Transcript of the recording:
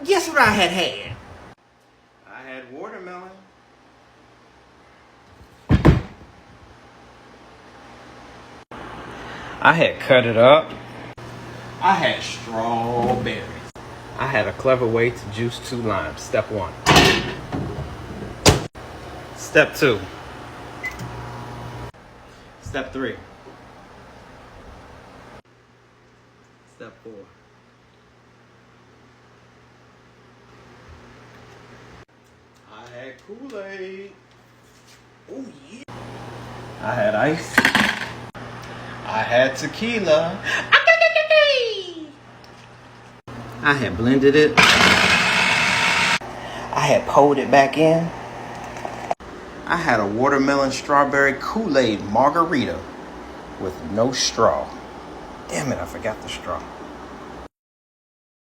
Guess what I had? I had watermelon. I had cut it up. I had strawberries. I had a clever way to juice 2 limes. Step 1. Step 2. Step 3. Step 4. I had Kool-Aid. Oh yeah. I had ice. I had tequila. I had blended it. I had pulled it back in. I had a watermelon strawberry Kool-Aid margarita with no straw. Damn it, I forgot the straw.